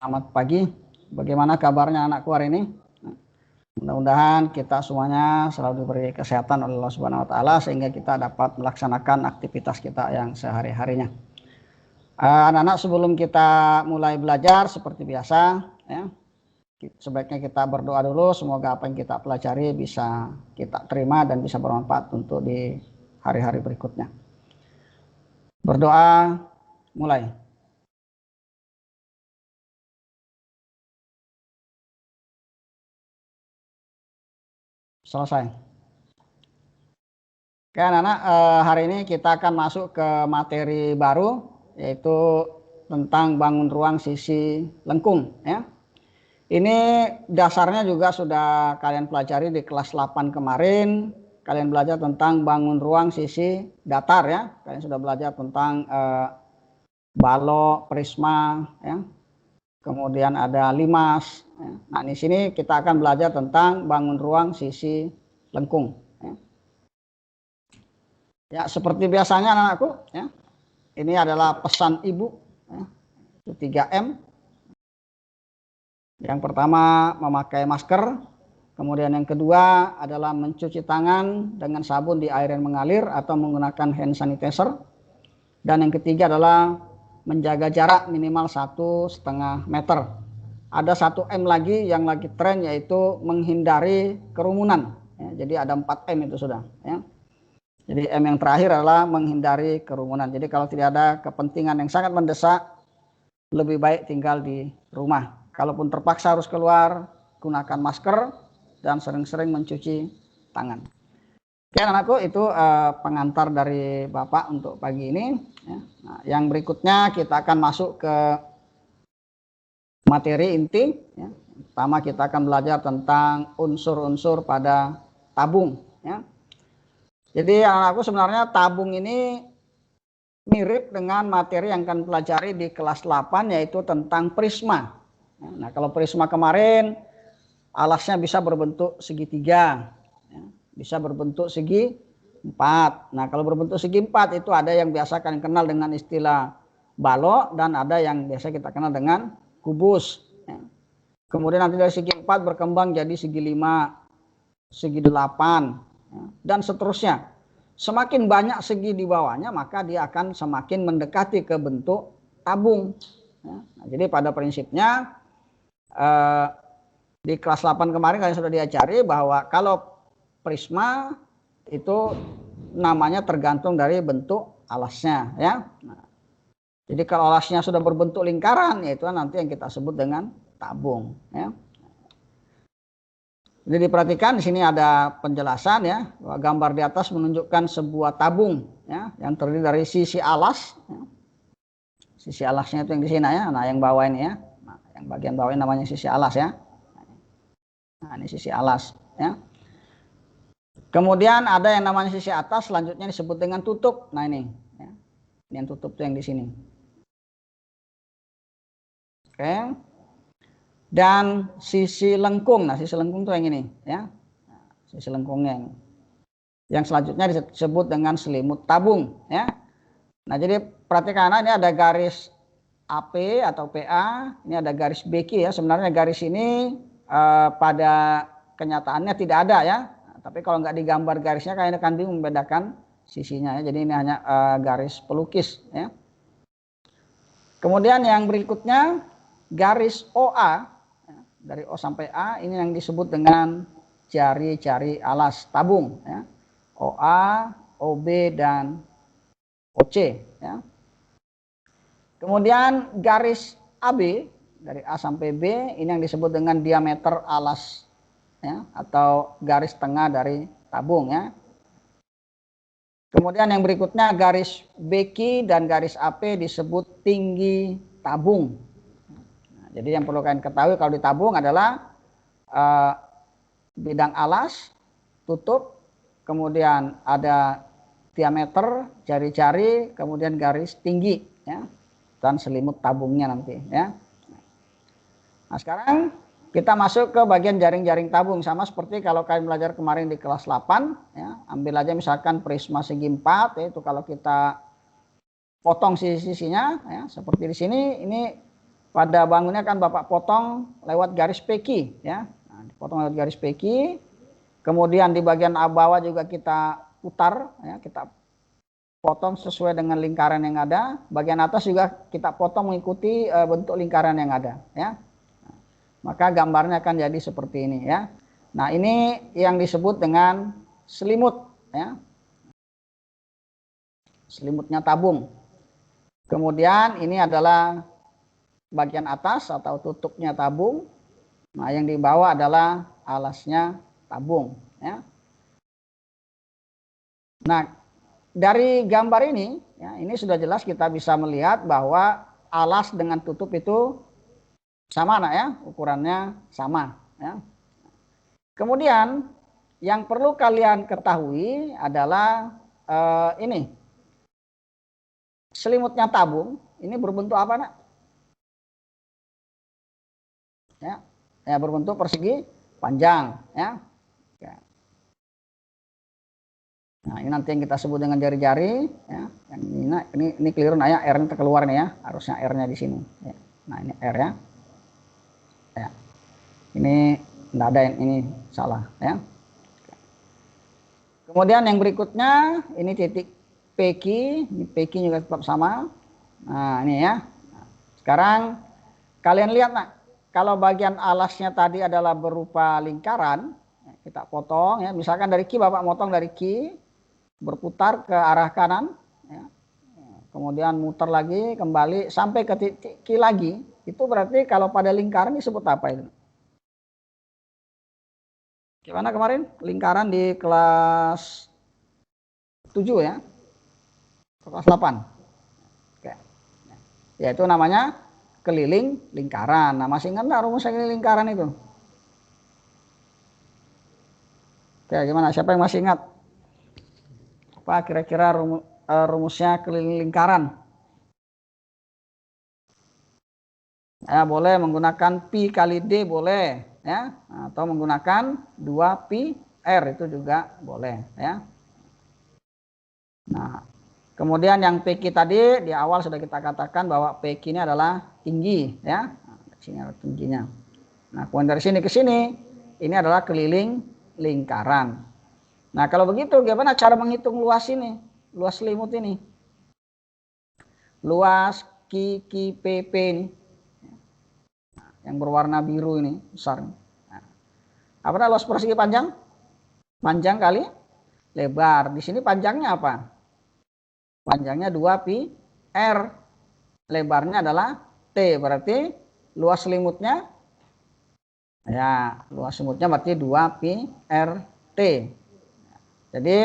Selamat pagi. Bagaimana kabarnya anakku hari ini? Mudah-mudahan kita semuanya selalu diberi kesehatan oleh Allah Subhanahu wa taala sehingga kita dapat melaksanakan aktivitas kita yang sehari-harinya. Anak-anak, sebelum kita mulai belajar seperti biasa ya, sebaiknya kita berdoa dulu, semoga apa yang kita pelajari bisa kita terima dan bisa bermanfaat untuk di hari-hari berikutnya. Berdoa, mulai. Selesai. Oke anak-anak, hari ini kita akan masuk ke materi baru, yaitu tentang bangun ruang sisi lengkung ya. Ini dasarnya juga sudah kalian pelajari di kelas 8 kemarin. Kalian belajar tentang bangun ruang sisi datar ya. Kalian sudah belajar tentang balok, prisma ya. Kemudian ada limas ya. Nah, di sini kita akan belajar tentang bangun ruang sisi lengkung ya. Ya, seperti biasanya anak-anakku ya. Ini adalah pesan ibu ya. Itu 3M. Yang pertama memakai masker, kemudian yang kedua adalah mencuci tangan dengan sabun di air yang mengalir atau menggunakan hand sanitizer, dan yang ketiga adalah menjaga jarak minimal 1,5 meter. Ada 1M lagi yang lagi tren, yaitu menghindari kerumunan ya. Jadi ada 4M itu sudah ya. Jadi M yang terakhir adalah menghindari kerumunan. Jadi kalau tidak ada kepentingan yang sangat mendesak, lebih baik tinggal di rumah. Kalaupun terpaksa harus keluar, gunakan masker dan sering-sering mencuci tangan. Oke anakku, itu pengantar dari Bapak untuk pagi ini ya. Nah, yang berikutnya kita akan masuk ke materi inti ya. Pertama kita akan belajar tentang unsur-unsur pada tabung ya. Jadi anakku, sebenarnya tabung ini mirip dengan materi yang akan pelajari di kelas 8, yaitu tentang prisma. Nah, kalau prisma kemarin alasnya bisa berbentuk segitiga, ya, bisa berbentuk segi 4. Nah, kalau berbentuk segi 4 itu ada yang biasa kalian kenal dengan istilah balok dan ada yang biasa kita kenal dengan kubus. Ya. Kemudian nanti dari segi 4 berkembang jadi segi 5, segi 8, ya, dan seterusnya. Semakin banyak segi di bawahnya, maka dia akan semakin mendekati ke bentuk tabung. Ya. Nah, jadi pada prinsipnya di kelas 8 kemarin kalian sudah diajari bahwa kalau prisma itu namanya tergantung dari bentuk alasnya ya. Nah, jadi kalau alasnya sudah berbentuk lingkaran, yaitu nanti yang kita sebut dengan tabung ya. Jadi diperhatikan, di sini ada penjelasan ya, bahwa gambar di atas menunjukkan sebuah tabung ya, yang terdiri dari sisi alas ya. Sisi alasnya itu yang di sini ya. Nah, yang bawah ini ya. Nah, yang bagian bawah ini namanya sisi alas ya. Nah, ini sisi alas ya. Kemudian ada yang namanya sisi atas, selanjutnya disebut dengan tutup. Nah, ini ya. Ini yang tutup tuh yang di sini. Oke. Dan sisi lengkung. Nah, sisi lengkung tuh yang ini ya. Nah, sisi lengkungnya yang selanjutnya disebut dengan selimut tabung ya. Nah, jadi perhatikan, ini ada garis AP atau PA, ini ada garis BQ ya. Sebenarnya garis ini pada kenyataannya tidak ada ya. Nah, tapi kalau nggak digambar garisnya, kalian akan bingung membedakan sisinya ya. Jadi ini hanya garis pelukis ya. Kemudian yang berikutnya garis OA ya, dari O sampai A, ini yang disebut dengan jari-jari alas tabung ya. OA, OB dan OC ya. Kemudian garis AB dari A sampai B, ini yang disebut dengan diameter alas ya, atau garis tengah dari tabung ya. Kemudian yang berikutnya garis BQ dan garis AP disebut tinggi tabung. Nah, jadi yang perlu kalian ketahui kalau di tabung adalah bidang alas, tutup, kemudian ada diameter, jari-jari, kemudian garis tinggi ya, dan selimut tabungnya nanti ya. Nah, sekarang kita masuk ke bagian jaring-jaring tabung, sama seperti kalau kalian belajar kemarin di kelas 8 ya. Ambil aja misalkan prisma segi 4 yaitu kalau kita potong sisi-sisinya ya, seperti di sini, ini pada bangunnya kan Bapak potong lewat garis peki ya. Nah, dipotong lewat garis peki. Kemudian di bagian bawah juga kita putar ya, kita potong sesuai dengan lingkaran yang ada. Bagian atas juga kita potong mengikuti bentuk lingkaran yang ada ya. Maka gambarnya akan jadi seperti ini ya. Nah, ini yang disebut dengan selimut ya. Selimutnya tabung. Kemudian ini adalah bagian atas atau tutupnya tabung. Nah, yang di bawah adalah alasnya tabung ya. Nah, dari gambar ini ya, ini sudah jelas kita bisa melihat bahwa alas dengan tutup itu sama nak ya, ukurannya sama ya. Kemudian yang perlu kalian ketahui adalah ini selimutnya tabung ini berbentuk apa nak? Ya, berbentuk persegi panjang ya. Nah, ini nanti yang kita sebut dengan jari-jari ya. Yang ini keliru nah ya, R-nya keluar nih ya. Harusnya R-nya di sini ya. Nah, ini R ya. Ya. Ini enggak ada yang ini salah ya. Kemudian yang berikutnya ini titik PQ, ini PQ juga tetap sama. Nah, ini ya. Sekarang kalian lihat nak, kalau bagian alasnya tadi adalah berupa lingkaran, kita potong ya. Misalkan dari Q Bapak motong dari Q berputar ke arah kanan ya. Kemudian muter lagi kembali sampai ke titik Q lagi, itu berarti kalau pada lingkaran disebut apa itu? Gimana kemarin lingkaran di kelas 7 ya, kelas 8 oke. Ya, itu namanya keliling lingkaran. Nah, masih ingat nggak rumus keliling lingkaran itu? Oke, gimana, siapa yang masih ingat apa kira-kira rumusnya keliling lingkaran? Ya, boleh menggunakan pi kali d boleh ya, atau menggunakan 2pi r itu juga boleh ya. Nah, kemudian yang PQ tadi di awal sudah kita katakan bahwa PQ ini adalah tinggi ya. Nah, sini ada tingginya. Nah, kemudian dari sini ke sini ini adalah keliling lingkaran. Nah, kalau begitu gimana cara menghitung luas ini? Luas selimut ini. Luas QQPP ini. Yang berwarna biru ini besar. Nah, apa luas persegi panjang? Panjang kali lebar. Di sini panjangnya apa? Panjangnya 2pi r. Lebarnya adalah t. Berarti luas selimutnya ya, luas selimutnya berarti 2pi r t. Jadi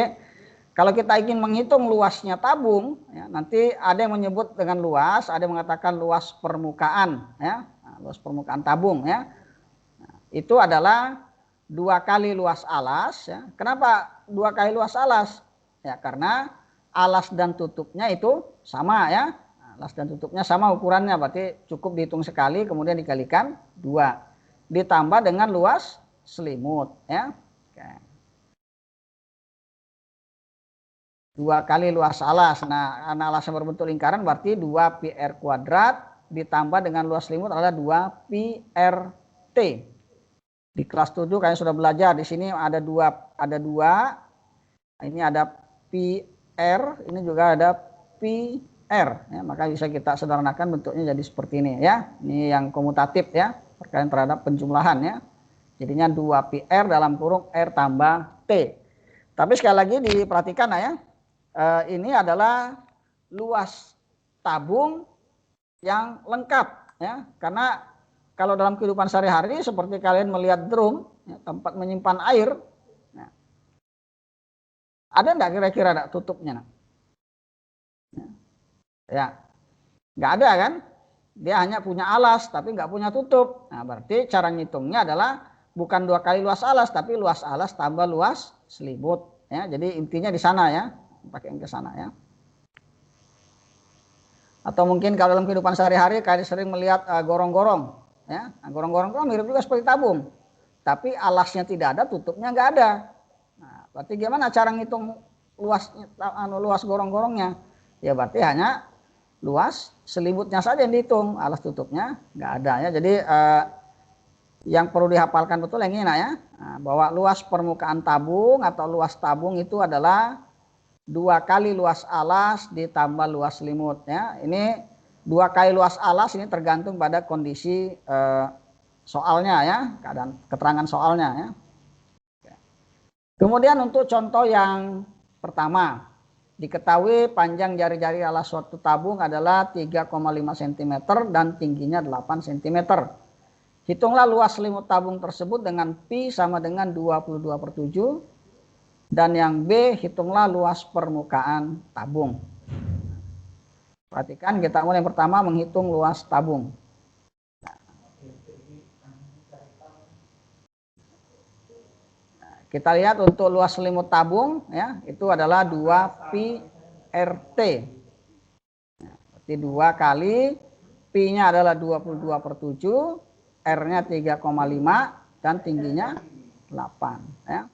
kalau kita ingin menghitung luasnya tabung ya, nanti ada yang menyebut dengan luas, ada yang mengatakan luas permukaan ya. Luas permukaan tabung ya. Nah, itu adalah 2 kali luas alas ya. Kenapa 2 kali luas alas? Ya, karena alas dan tutupnya itu sama ya. Alas dan tutupnya sama ukurannya, berarti cukup dihitung sekali kemudian dikalikan 2 ditambah dengan luas selimut ya. Oke. 2 kali luas alas. Nah, karena alasnya berbentuk lingkaran berarti 2pi r kuadrat ditambah dengan luas selimut adalah 2pi rt. Di kelas 7 kalian sudah belajar, di sini ada dua. Ini ada pi r, ini juga ada pi r ya, maka bisa kita sederhanakan bentuknya jadi seperti ini ya. Ini yang komutatif ya, berkaitan terhadap penjumlahan ya. Jadinya 2pi r dalam kurung r tambah t. Tapi sekali lagi diperhatikan ya. Ini adalah luas tabung yang lengkap ya, karena kalau dalam kehidupan sehari-hari seperti kalian melihat drum ya, tempat menyimpan air ya. Ada enggak kira-kira ada tutupnya ya, nggak ada kan, dia hanya punya alas tapi nggak punya tutup. Nah, berarti cara ngitungnya adalah bukan 2 kali luas alas tapi luas alas tambah luas selimut ya. Jadi intinya di sana ya, pakai yang ke sana ya. Atau mungkin kalau dalam kehidupan sehari-hari kalian sering melihat gorong-gorong ya. Nah, gorong-gorong itu mirip juga seperti tabung, tapi alasnya tidak ada, tutupnya nggak ada. Nah, berarti gimana cara ngitung luas gorong-gorongnya? Ya berarti hanya luas selimutnya saja yang dihitung, alas tutupnya nggak ada ya. Jadi yang perlu dihafalkan betul yang ini nak ya, bahwa luas permukaan tabung atau luas tabung itu adalah 2 kali luas alas ditambah luas selimut ya. Ini 2 kali luas alas ini tergantung pada kondisi soalnya ya, keadaan keterangan soalnya ya. Kemudian untuk contoh yang pertama, diketahui panjang jari-jari alas suatu tabung adalah 3,5 cm dan tingginya 8 cm. Hitunglah luas selimut tabung tersebut dengan pi sama dengan 22/7. Dan yang B, hitunglah luas permukaan tabung. Perhatikan, kita mulai yang pertama menghitung luas tabung. Kita lihat untuk luas selimut tabung ya, itu adalah 2 pi RT. Berarti 2 kali pi-nya adalah 22/7, R-nya 3,5 dan tingginya 8 ya.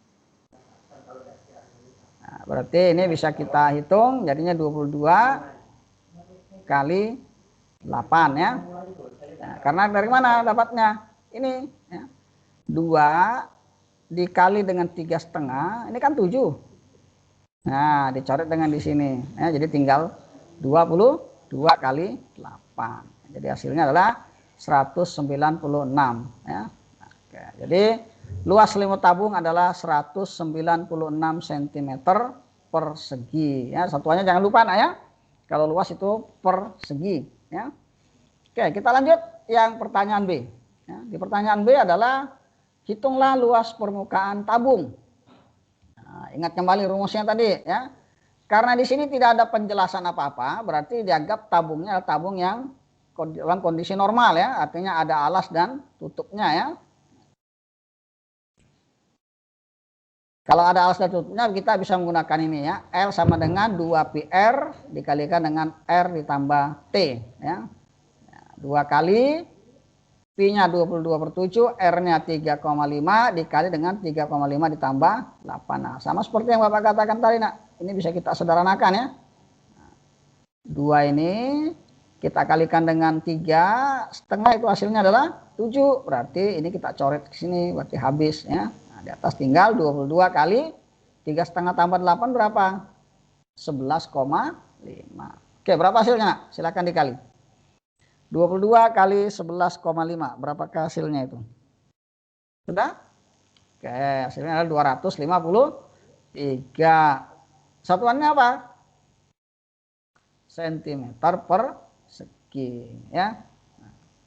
Nah, berarti ini bisa kita hitung jadinya 22 kali 8 ya. Nah, karena dari mana dapatnya? Ini ya. 2 dikali dengan 3,5, ini kan 7. Nah, dicoret dengan di sini. Ya, jadi tinggal 22 kali 8. Jadi hasilnya adalah 196 ya. Oke, jadi luas selimut tabung adalah 196 cm persegi ya. Satuannya jangan lupa nak ya. Kalau luas itu persegi ya. Oke, kita lanjut yang pertanyaan B. Ya, di pertanyaan B adalah hitunglah luas permukaan tabung. Nah, ingat kembali rumusnya tadi ya. Karena di sini tidak ada penjelasan apa-apa, berarti dianggap tabungnya adalah tabung yang dalam kondisi normal ya, artinya ada alas dan tutupnya ya. Kalau ada alas dan tutupnya kita bisa menggunakan ini ya. L sama dengan 2 pi R dikalikan dengan R ditambah T ya. 2 kali pi-nya 22/7, R-nya 3,5 dikali dengan 3,5 ditambah 8. Nah, sama seperti yang Bapak katakan tadi nak. Ini bisa kita sederhanakan ya. 2 ini kita kalikan dengan 3,5 itu hasilnya adalah 7. Berarti ini kita coret ke sini berarti habis ya. Nah, di atas tinggal 22 kali 3,5 tambah 8 berapa? 11,5. Oke, berapa hasilnya nak? Silakan dikali. 22 kali 11,5. Berapakah hasilnya itu? Sudah? Oke, hasilnya adalah 253. Satuannya apa? Sentimeter persegi ya.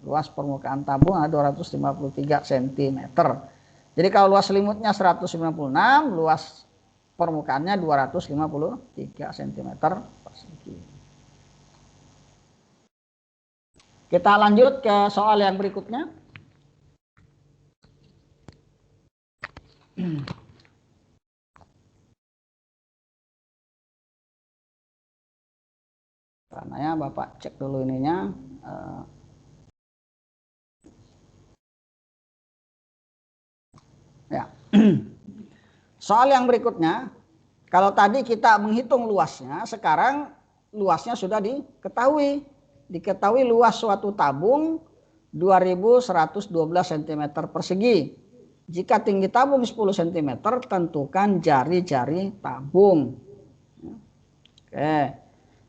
Luas permukaan tabung ada 253 cm. Jadi kalau luas selimutnya 196, luas permukaannya 253 cm persegi. Kita lanjut ke soal yang berikutnya. Karena ya Bapak cek dulu ininya. Ya. Soal yang berikutnya, kalau tadi kita menghitung luasnya, sekarang luasnya sudah diketahui. Diketahui luas suatu tabung 2112 cm persegi. Jika tinggi tabung 10 cm, tentukan jari-jari tabung. Oke,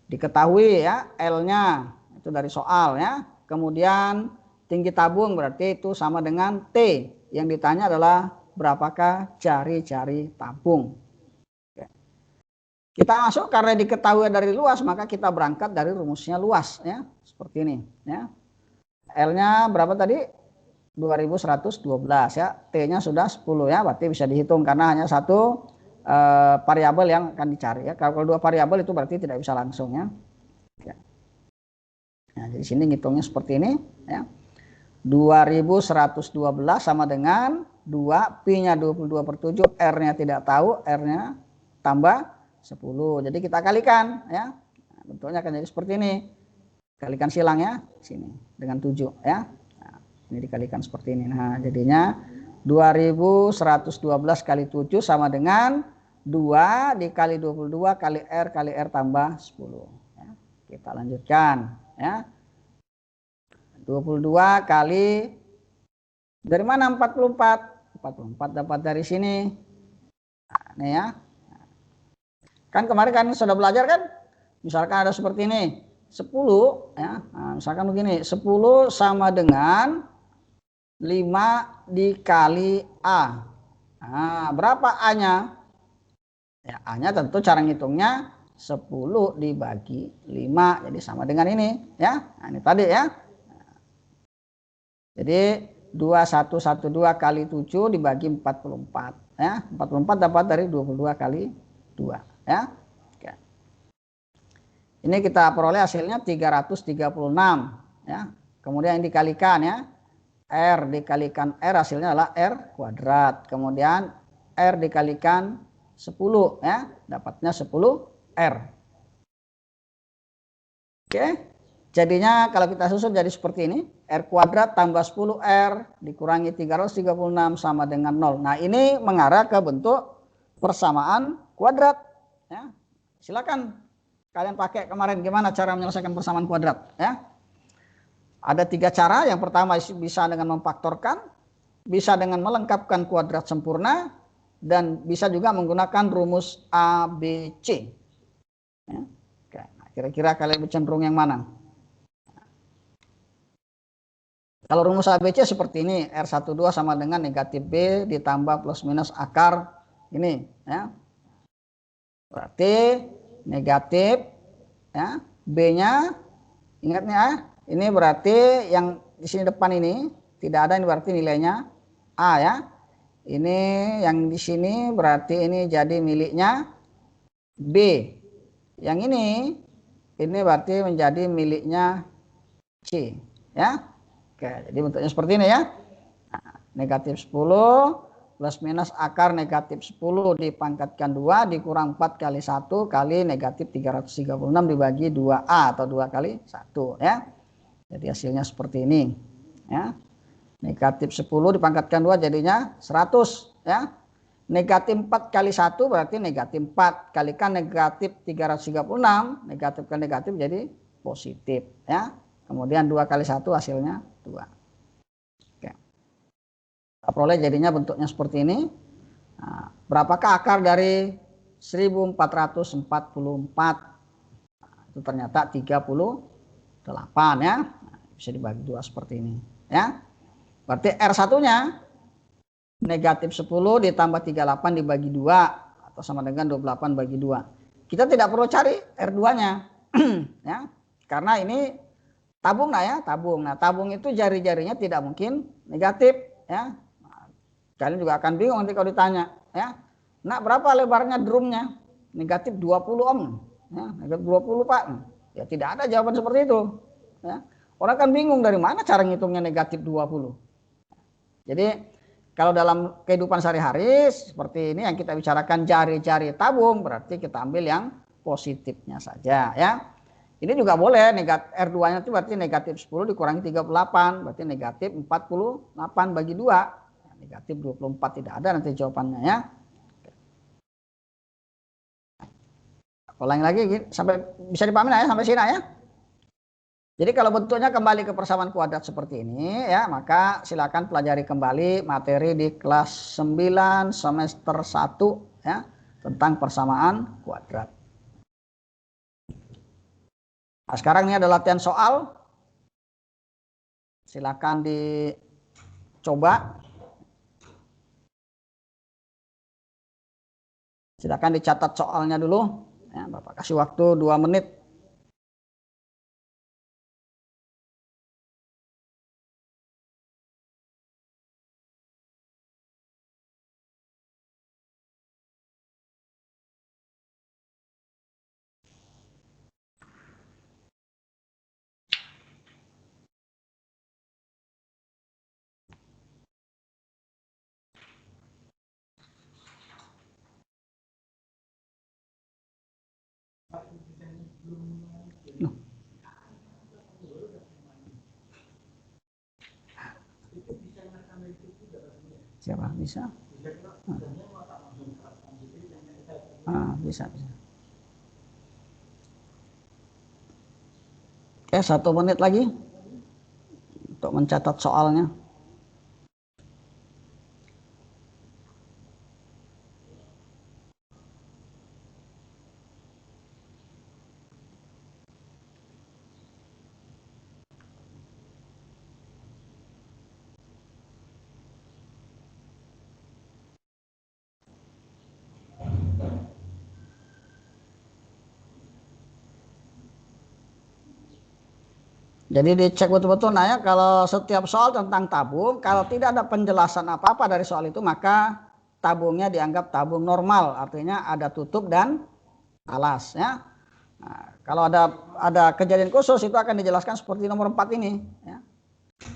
diketahui ya L-nya itu dari soal ya. Kemudian tinggi tabung berarti itu sama dengan T. Yang ditanya adalah berapakah jari-jari tabung. Oke. Kita masuk karena diketahui dari luas, maka kita berangkat dari rumusnya luas ya. Seperti ini ya. L-nya berapa tadi? 2112 ya. T-nya sudah 10 ya, berarti bisa dihitung karena hanya satu variabel yang akan dicari ya. Kalau 2 variabel itu berarti tidak bisa langsung ya. Nah, di sini ngitungnya seperti ini ya. 2112 sama dengan 2 pi-nya 22/7, R-nya tidak tahu, R-nya tambah 10. Jadi kita kalikan ya. Nah, bentuknya akan jadi seperti ini. Kalikan silangnya sini dengan 7 ya. Nah, ini dikalikan seperti ini. Nah, jadinya 2112 kali 7 sama dengan 2 dikali 22 kali R tambah 10 ya. Kita lanjutkan ya. 22 kali, dari mana 44? 44 dapat dari sini. Nah, ini ya. Kan kemarin kan sudah belajar kan? Misalkan ada seperti ini. 10 ya. Nah, misalkan begini, 10 sama dengan 5 dikali A. Nah, berapa A-nya? Ya, A-nya tentu cara ngitungnya 10 dibagi 5. Jadi sama dengan ini ya. Nah, ini tadi ya. Jadi 2112 kali 7 dibagi 44 ya. 44 dapat dari 22 kali 2 ya. Oke. Ini kita peroleh hasilnya 336 ya. Kemudian yang dikalikan ya. R dikalikan R hasilnya adalah R kuadrat. Kemudian R dikalikan 10 ya, dapatnya 10 R. Oke. Jadinya kalau kita susun jadi seperti ini, R kuadrat tambah 10 R dikurangi 336 sama dengan 0. Nah, ini mengarah ke bentuk persamaan kuadrat ya. Silakan kalian pakai kemarin gimana cara menyelesaikan persamaan kuadrat ya. Ada 3 cara. Yang pertama bisa dengan memfaktorkan, bisa dengan melengkapkan kuadrat sempurna, dan bisa juga menggunakan rumus ABC. Ya. Oke. Nah, kira-kira kalian cenderung yang mana? Kalau rumus ABC seperti ini, R12 sama dengan negatif B ditambah plus minus akar ini. Ya. Berarti negatif ya, B-nya, ingat nih ya, ini berarti yang di sini depan ini tidak ada, ini berarti nilainya A ya. Ini yang di sini berarti ini jadi miliknya B. Yang ini berarti menjadi miliknya C ya. Oke, jadi bentuknya seperti ini ya. Nah, negatif 10 plus minus akar negatif 10 dipangkatkan 2 dikurang 4 kali 1 kali negatif 336 dibagi 2A atau 2 kali 1 ya. Jadi hasilnya seperti ini ya. Negatif 10 dipangkatkan 2 jadinya 100 ya. Negatif 4 kali 1 berarti negatif 4. Kalikan negatif 336, negatif ke negatif jadi positif ya. Kemudian 2 kali 1 hasilnya 2. Oke. Kita peroleh jadinya bentuknya seperti ini. Nah, berapakah akar dari 1444? Nah, itu ternyata 38 ya. Nah, bisa dibagi 2 seperti ini ya. Berarti R1-nya negatif 10 ditambah 38 dibagi 2 atau sama dengan 28 bagi 2. Kita tidak perlu cari R2-nya ya. Karena ini tabung lah ya, tabung. Nah, tabung itu jari-jarinya tidak mungkin negatif ya. Nah, kalian juga akan bingung nanti kalau ditanya ya. Nah, berapa lebarnya drumnya? Negatif 20 ohm. Ya, negatif 20 Pak. Ya tidak ada jawaban seperti itu ya. Orang kan bingung dari mana cara ngitungnya negatif 20. Jadi kalau dalam kehidupan sehari-hari seperti ini yang kita bicarakan jari-jari tabung, berarti kita ambil yang positifnya saja ya. Ini juga boleh, negatif R2-nya itu berarti negatif 10 dikurangi 38, berarti negatif 48 bagi 2. Negatif 24 tidak ada nanti jawabannya ya. Ulangi lagi sampai bisa dipahami ya sampai sini ya. Jadi kalau bentuknya kembali ke persamaan kuadrat seperti ini ya, maka silakan pelajari kembali materi di kelas 9 semester 1 ya, tentang persamaan kuadrat. Nah, sekarang ini ada latihan soal. Silakan dicoba. Silakan dicatat soalnya dulu ya, Bapak kasih waktu 2 menit. Siapa bisa? Bisa. Oke, 1 menit lagi untuk mencatat soalnya. Jadi dicek betul-betul. Nah ya, kalau setiap soal tentang tabung, kalau tidak ada penjelasan apa-apa dari soal itu, maka tabungnya dianggap tabung normal. Artinya ada tutup dan alas. Ya. Nah, kalau ada kejadian khusus itu akan dijelaskan seperti nomor 4 ini. Ya.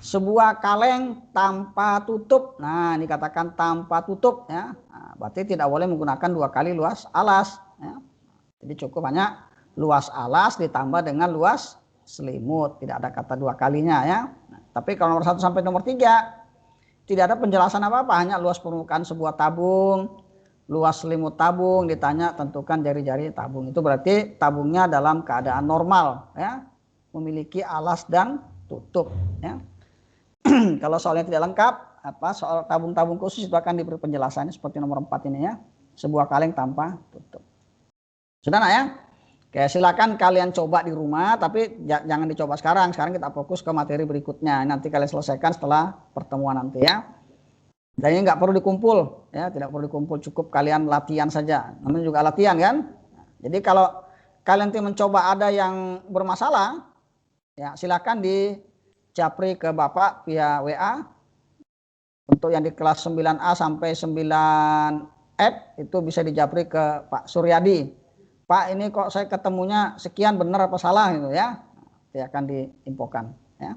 Sebuah kaleng tanpa tutup. Nah, ini katakan tanpa tutup. Ya. Nah, berarti tidak boleh menggunakan 2 kali luas alas. Ya. Jadi cukup hanya luas alas ditambah dengan luas selimut. Tidak ada kata 2 kalinya ya. Nah, tapi kalau nomor 1 sampai nomor 3 tidak ada penjelasan apa-apa, hanya luas permukaan sebuah tabung, luas selimut tabung, ditanya tentukan jari-jari tabung. Itu berarti tabungnya dalam keadaan normal ya, memiliki alas dan tutup ya. Kalau soalnya tidak lengkap, soal tabung-tabung khusus itu akan diberi penjelasannya seperti nomor 4 ini ya. Sebuah kaleng tanpa tutup. Sudah nak ya? Oke, silakan kalian coba di rumah, tapi jangan dicoba sekarang. Sekarang kita fokus ke materi berikutnya. Nanti kalian selesaikan setelah pertemuan nanti ya. Dan ini nggak perlu dikumpul, ya, tidak perlu dikumpul, cukup kalian latihan saja. Namanya juga latihan kan. Jadi kalau kalian mencoba ada yang bermasalah, ya silakan di japri ke Bapak via WA. Untuk yang di kelas 9A sampai 9F itu bisa dijapri ke Pak Suryadi. Pak, ini kok saya ketemunya sekian, benar apa salah gitu ya. Nanti akan diinfokan ya.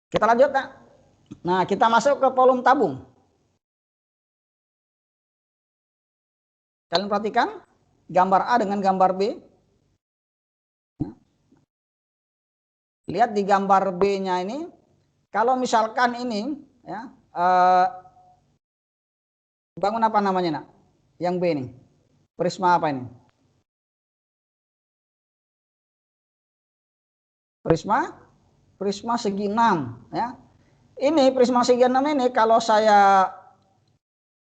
Kita lanjut ya. Nah, kita masuk ke volume tabung. Kalian perhatikan gambar A dengan gambar B. Lihat di gambar B-nya ini, kalau misalkan ini ya, bangun apa namanya nak? Yang B ini, prisma apa ini? Prisma segi 6 ya. Ini prisma segi 6 ini kalau saya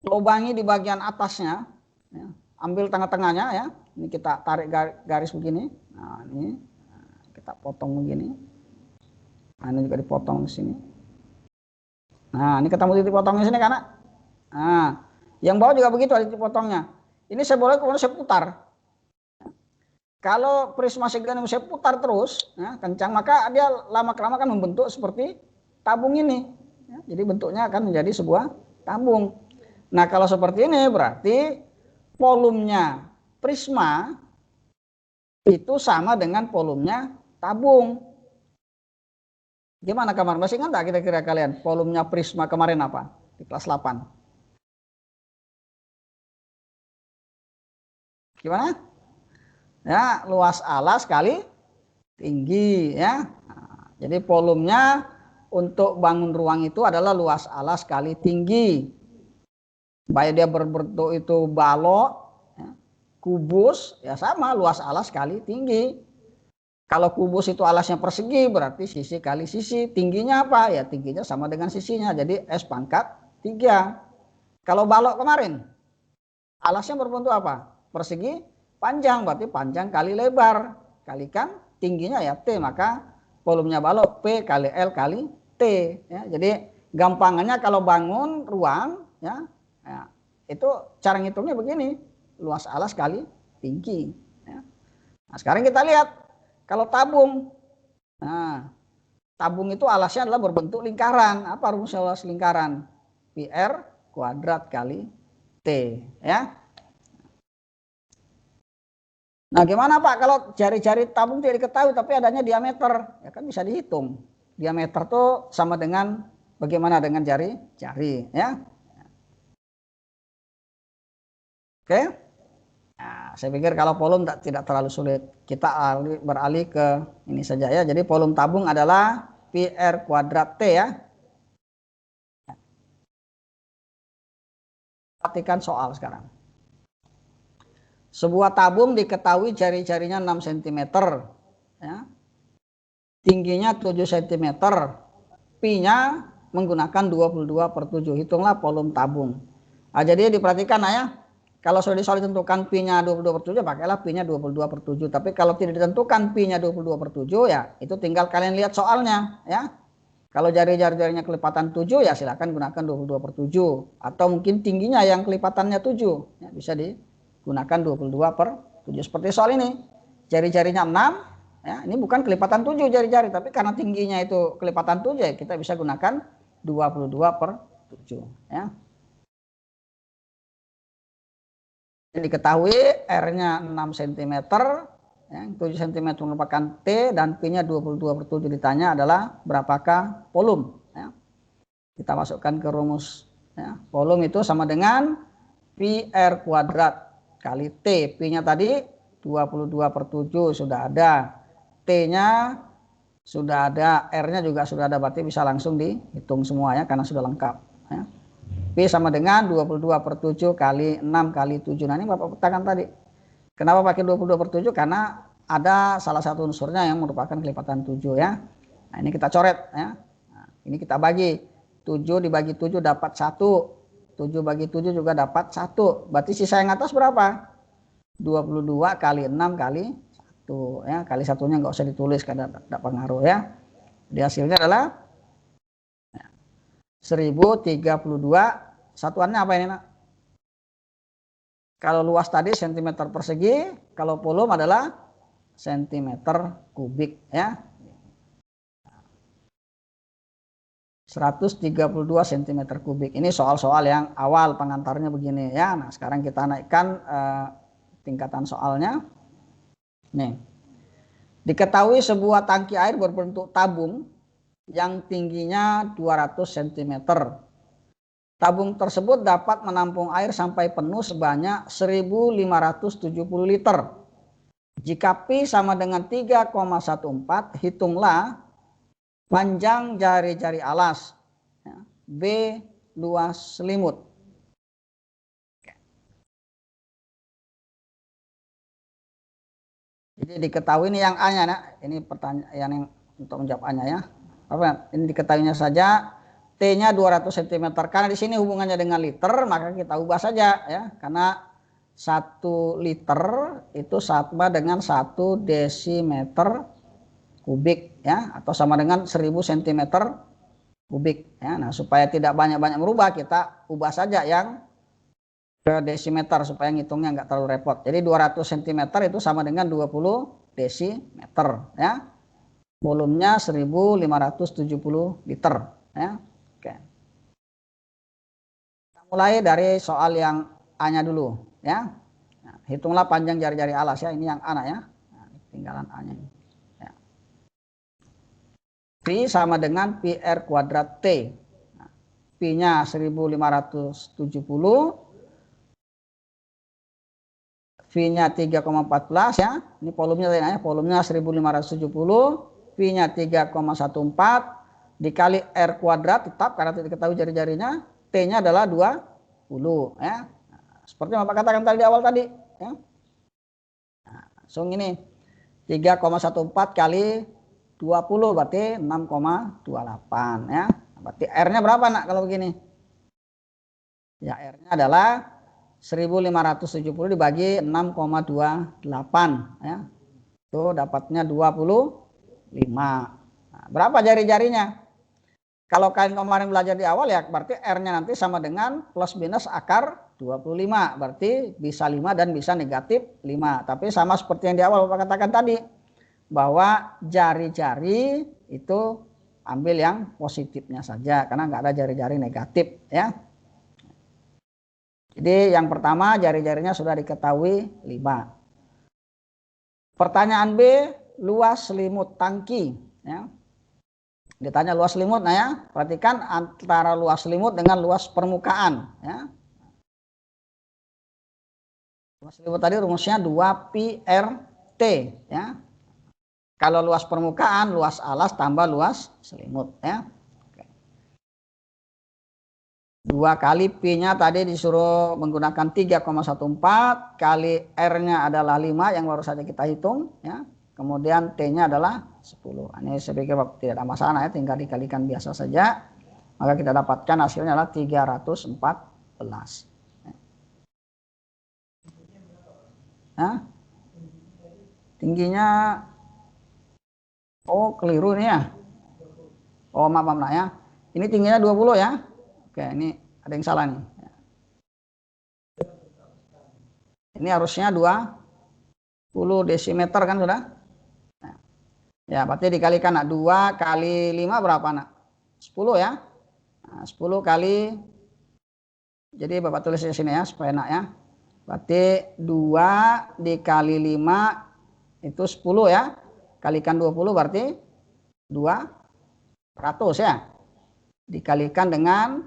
lubangi di bagian atasnya, ya, ambil tengah-tengahnya ya. Ini kita tarik garis begini. Nah, ini kita potong begini. Nah, ini juga dipotong di sini. Nah, ini ketemu titik potongnya sini kan? Nah, yang bawah juga begitu ada titik potongnya. Ini saya boleh kemudian saya putar. Kalau prisma segitiga saya putar terus, ya, kencang, maka dia lama-kelamaan akan membentuk seperti tabung ini. Ya, jadi bentuknya akan menjadi sebuah tabung. Nah, kalau seperti ini berarti volumenya prisma itu sama dengan volumenya tabung. Gimana kemarin? Masih ingat nggak kira-kira kalian volumenya prisma kemarin apa? Di kelas 8. Gimana? Ya, luas alas kali tinggi ya. Nah, jadi volumenya untuk bangun ruang itu adalah luas alas kali tinggi. Baik dia berbentuk itu balok, ya, kubus, ya sama luas alas kali tinggi. Kalau kubus itu alasnya persegi, berarti sisi kali sisi. Tingginya apa? Ya tingginya sama dengan sisinya. Jadi S pangkat 3. Kalau balok kemarin, alasnya berbentuk apa? Persegi panjang, berarti panjang kali lebar. Kalikan tingginya ya T, maka volumenya balok P kali L kali T. Ya, jadi gampangannya kalau bangun ruang, ya, ya itu cara ngitungnya begini. Luas alas kali tinggi. Ya. Nah, sekarang kita lihat kalau tabung. Nah, tabung itu alasnya adalah berbentuk lingkaran. Apa rumus alas lingkaran? PR kuadrat kali T. Ya. Nah, gimana Pak kalau jari-jari tabung tidak diketahui tapi adanya diameter? Ya kan bisa dihitung. Diameter tuh sama dengan bagaimana dengan jari-jari, ya. Oke. Nah, saya pikir kalau volume tidak terlalu sulit. Kita beralih ke ini saja ya. Jadi volume tabung adalah PR kuadrat T ya. Perhatikan soal sekarang. Sebuah tabung diketahui jari-jarinya 6 cm. Ya. tingginya 7 cm, pi-nya menggunakan 22/7. Hitunglah volume tabung. Nah, jadi diperhatikan ya, kalau sudah ditentukan pi-nya 22/7, pakailah pi-nya 22/7. Tapi kalau tidak ditentukan pi-nya 22/7, ya itu tinggal kalian lihat soalnya ya. Kalau jari-jarinya kelipatan 7, ya silakan gunakan 22/7. Atau mungkin tingginya yang kelipatannya 7, ya, bisa digunakan 22/7. Seperti soal ini, jari-jarinya 6, ya, ini bukan kelipatan 7 jari-jari, tapi karena tingginya itu kelipatan 7, ya kita bisa gunakan 22/7. Ya. Yang diketahui R-nya 6 cm, ya, 7 cm merupakan T, dan P-nya 22/7. Ditanya adalah berapakah volume. Ya. Kita masukkan ke rumus. Ya. Volume itu sama dengan Pi R kuadrat kali T. P-nya tadi 22/7 sudah ada. T-nya sudah ada, R-nya juga sudah ada, berarti bisa langsung dihitung semua ya, karena sudah lengkap. Ya. P sama dengan 22/7 kali 6 kali 7. Nah, ini Bapak petakan tadi. Kenapa pakai 22/7? Karena ada salah satu unsurnya yang merupakan kelipatan 7 ya. Nah, ini kita coret ya. Nah, ini kita bagi. 7 dibagi 7 dapat 1. 7 bagi 7 juga dapat 1. Berarti sisa yang atas berapa? 22 kali 6 kali 1 ya. Kali satunya nggak usah ditulis karena tidak pengaruh ya. Jadi hasilnya adalah 1032. Satuannya apa ini, Nak? Kalau luas tadi cm persegi, kalau volume adalah cm kubik ya. 132 cm kubik. Ini soal-soal yang awal, pengantarnya begini ya. Nah, sekarang kita naikkan tingkatan soalnya. Nih. Diketahui sebuah tangki air berbentuk tabung yang tingginya 200 cm. Tabung tersebut dapat menampung air sampai penuh sebanyak 1570 liter. Jika Pi sama dengan 3,14, hitunglah panjang jari-jari alas, B luas selimut. Jadi diketahui ini yang A-nya, nah. Ini pertanyaan yang untuk menjawab A-nya ya. Apa? Ini diketahuinya saja. T-nya 200 cm. Karena di sini hubungannya dengan liter, maka kita ubah saja ya. Karena 1 liter itu sama dengan 1 desimeter kubik ya, atau sama dengan 1000 cm kubik ya. Nah, supaya tidak banyak-banyak merubah, kita ubah saja yang ke desimeter supaya ngitungnya nggak terlalu repot. Jadi 200 cm itu sama dengan 20 desimeter ya. Volumenya 1570 liter ya. Oke. Kita mulai dari soal yang A-nya dulu ya. Nah, hitunglah panjang jari-jari alas ya. Ini yang A ya. Nah, tinggalan A-nya. Ya. Pi sama dengan Pi R kuadrat T. Nah, Pi-nya 1570. V-nya 3,14 ya. Ini volumenya, volumenya 1570. V-nya 3,14 dikali R kuadrat, tetap karena tidak diketahui jari-jarinya. T-nya adalah 20 ya. Nah, seperti yang Bapak katakan tadi di awal tadi ya. Nah, langsung ini 3,14 kali 20 berarti 6,28 ya. Berarti R-nya berapa, Nak, kalau begini? Ya, R-nya adalah 1570 dibagi 6,28 ya. Itu dapatnya 25. Nah, berapa jari-jarinya? Kalau kalian kemarin belajar di awal ya, berarti R-nya nanti sama dengan plus minus akar 25. Berarti bisa 5 dan bisa negatif 5. Tapi sama seperti yang di awal Bapak katakan tadi, bahwa jari-jari itu ambil yang positifnya saja, karena nggak ada jari-jari negatif ya. Jadi yang pertama jari-jarinya sudah diketahui 5. Pertanyaan B, luas selimut tangki ya. Ditanya luas selimut, nah ya, perhatikan antara luas selimut dengan luas permukaan ya. Luas selimut tadi rumusnya 2 pi RT ya. Kalau luas permukaan, luas alas tambah luas selimut ya. 2 kali Pi-nya tadi disuruh menggunakan 3,14 kali R-nya adalah 5 yang baru saja kita hitung ya. kemudian T-nya adalah 10. Ini saya pikir tidak ada masalah ya, tinggal dikalikan biasa saja. Maka kita dapatkan hasilnya adalah 314. Nah, tingginya, oh keliru nih ya. Oh maaf nak ya. Ini tingginya 20 ya. Oke, ini ada yang salah nih. Ini harusnya 20 desimeter kan sudah? Nah, ya, berarti dikalikan nak 2 kali 5 berapa nak? 10 ya. Nah, 10 kali, jadi Bapak tulis di sini ya supaya enak ya. Berarti 2 dikali 5 itu 10 ya. Kalikan 20 berarti 200 ya. Dikalikan dengan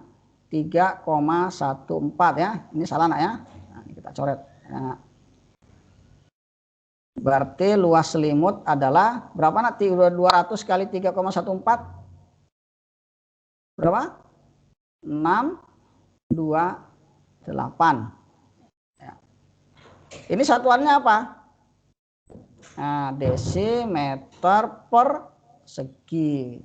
3,14 ya. Ini salah nak ya. Nah, ini kita coret. Nah, berarti luas selimut adalah berapa nak? 200 kali 3,14 berapa? 628 ya. Ini satuannya apa? Nah, desimeter per segi.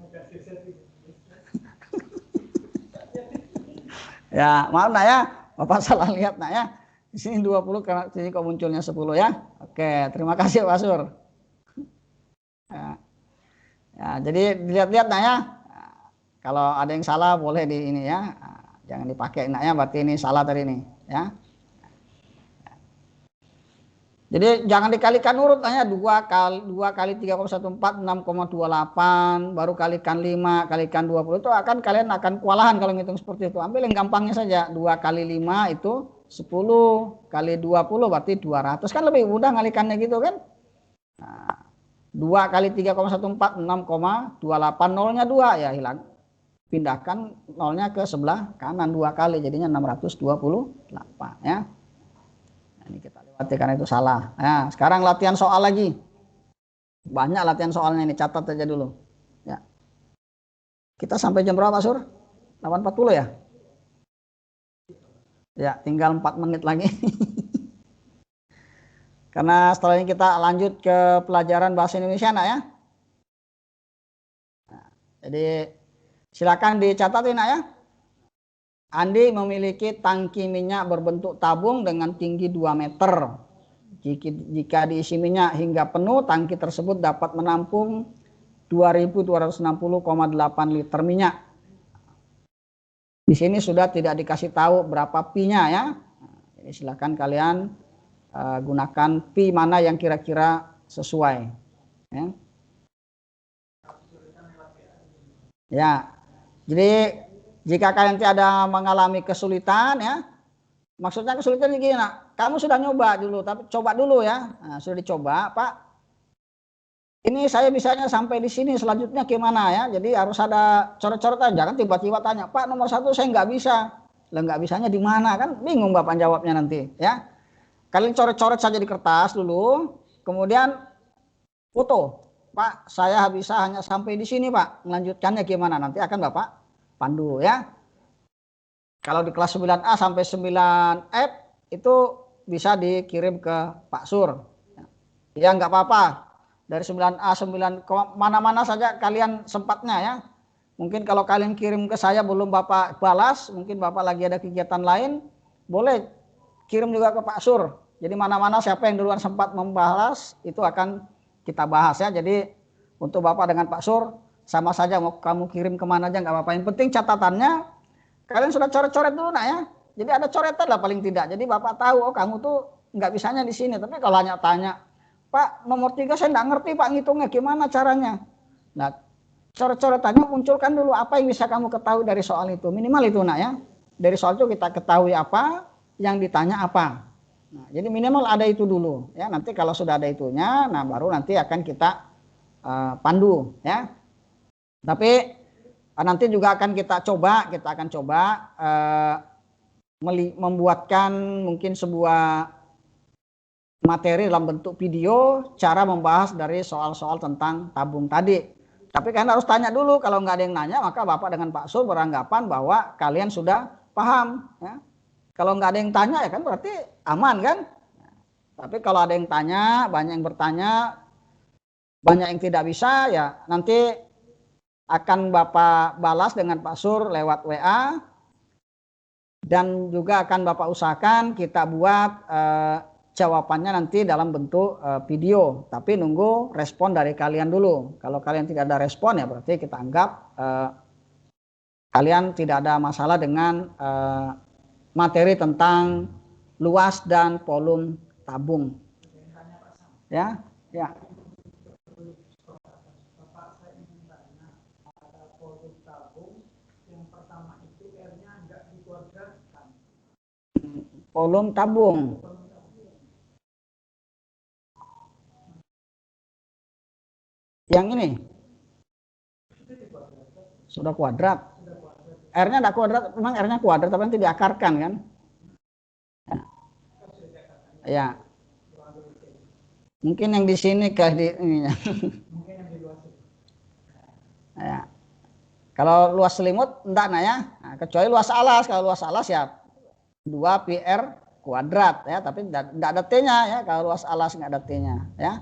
Ya maaf nak ya, Bapak salah lihat nak ya. Di sini 20 karena sini kok munculnya 10 ya. Oke, terima kasih Pak Sur. Ya, ya jadi dilihat-lihat nak ya. Kalau ada yang salah boleh di ini ya. Jangan dipakai nak ya, berarti ini salah tadi nih ya. Jadi jangan dikalikan urut hanya 2 kali 3,14 6,28 baru kalikan 5 kalikan 20 itu kalian akan kewalahan kalau ngitung seperti itu. Ambil yang gampangnya saja. 2 kali 5 itu 10 kali 20 berarti 200 kan lebih mudah ngalikannya gitu kan. Nah, 2 kali 3,14 6,28 nolnya 2 ya hilang. Pindahkan nolnya ke sebelah kanan 2 kali jadinya 628 ya. Nah, ini kita lewati karena itu salah. Nah, sekarang latihan soal lagi. Banyak latihan soalnya ini, catat aja dulu. Ya. Kita sampai jam berapa, Sur? 8.40 ya? Ya, tinggal 4 menit lagi. Karena setelah ini kita lanjut ke pelajaran bahasa Indonesia, nak ya. Nah, jadi silakan dicatat nak ya. Andi memiliki tangki minyak berbentuk tabung dengan tinggi 2 meter. Jika diisi minyak hingga penuh, tangki tersebut dapat menampung 2260,8 liter minyak. Di sini sudah tidak dikasih tahu berapa pi-nya ya. Jadi silakan kalian gunakan pi mana yang kira-kira sesuai. Ya. Ya, jadi jika kalian ada mengalami kesulitan ya, maksudnya kesulitan gini nak, kamu sudah nyoba dulu, tapi coba dulu ya. Nah, sudah dicoba, Pak. Ini saya bisanya sampai di sini, selanjutnya gimana ya? Jadi harus ada coret-coretan, jangan tiba-tiba tanya, Pak nomor 1 saya nggak bisa. Lah nggak bisanya di mana kan? Bingung Bapak jawabnya nanti ya. Kalian coret-coret saja di kertas dulu, kemudian foto. Pak, saya bisa hanya sampai di sini Pak. Melanjutkannya gimana? Nanti akan Bapak pandu ya. Kalau di kelas 9A sampai 9F itu bisa dikirim ke Pak Sur. Ya nggak apa-apa. Dari 9A 9 mana-mana saja kalian sempatnya ya. Mungkin kalau kalian kirim ke saya belum Bapak balas, mungkin Bapak lagi ada kegiatan lain, boleh kirim juga ke Pak Sur. Jadi mana-mana siapa yang duluan sempat membalas itu akan kita bahas ya. Jadi untuk Bapak dengan Pak Sur sama saja mau kamu kirim kemana aja nggak apa-apa. Yang penting catatannya kalian sudah coret-coret dulu nak ya. Jadi ada coretan lah paling tidak. Jadi Bapak tahu oh kamu tuh nggak bisanya di sini. Tapi kalau hanya tanya, Pak nomor 3 saya nggak ngerti Pak ngitungnya gimana caranya. Nah coret-coretannya munculkan dulu apa yang bisa kamu ketahui dari soal itu. Minimal itu nak ya. Dari soal itu kita ketahui apa, yang ditanya apa. Nah, jadi minimal ada itu dulu ya. Nanti kalau sudah ada itunya, nah baru nanti akan kita pandu ya. Tapi nanti juga akan kita akan coba membuatkan mungkin sebuah materi dalam bentuk video cara membahas dari soal-soal tentang tabung tadi. Tapi kalian harus tanya dulu, kalau nggak ada yang nanya maka Bapak dengan Pak Sur beranggapan bahwa kalian sudah paham ya. Kalau nggak ada yang tanya ya kan berarti aman kan. Tapi kalau ada yang tanya, banyak yang bertanya, banyak yang tidak bisa, ya nanti akan Bapak balas dengan Pak Sur lewat WA, dan juga akan Bapak usahakan kita buat jawabannya nanti dalam bentuk video, tapi nunggu respon dari kalian dulu. Kalau kalian tidak ada respon, ya berarti kita anggap kalian tidak ada masalah dengan materi tentang luas dan volume tabung. Ya, ya. Volume tabung. Yang ini sudah kuadrat. R-nya tidak kuadrat, memang R-nya kuadrat, tapi nanti diakarkan kan? Ya. Mungkin yang di sini kah di ini. Ya. Kalau luas selimut enggak, nah ya. Nah, kecuali luas alas. Kalau luas alas ya 2 PR kuadrat ya, tapi enggak ada T-nya ya. Kalau luas alas enggak ada T-nya ya.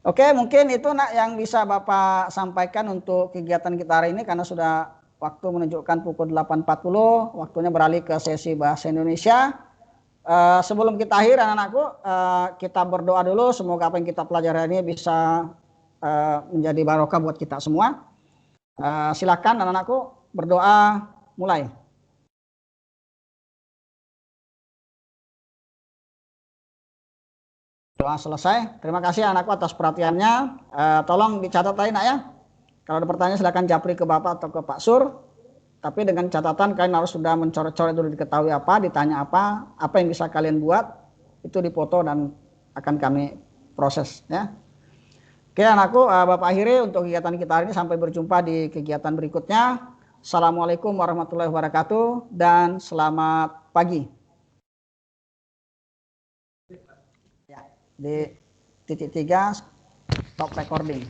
Oke, mungkin itu nak yang bisa Bapak sampaikan untuk kegiatan kita hari ini, karena sudah waktu menunjukkan pukul 8.40, waktunya beralih ke sesi bahasa Indonesia. Sebelum kita akhir, anak-anakku, kita berdoa dulu, semoga apa yang kita pelajari ini bisa menjadi barokah buat kita semua. Silakan anak-anakku berdoa, mulai. Doa selesai. Terima kasih anakku atas perhatiannya. Tolong dicatat lain nak ya. Kalau ada pertanyaan silakan japri ke Bapak atau ke Pak Sur. Tapi dengan catatan kalian harus sudah mencoret-coret dulu, diketahui apa, ditanya apa yang bisa kalian buat, itu dipoto dan akan kami proses ya. Oke anakku, Bapak akhiri untuk kegiatan kita hari ini, sampai berjumpa di kegiatan berikutnya. Assalamualaikum warahmatullahi wabarakatuh dan selamat pagi. Di titik 3 stop recording.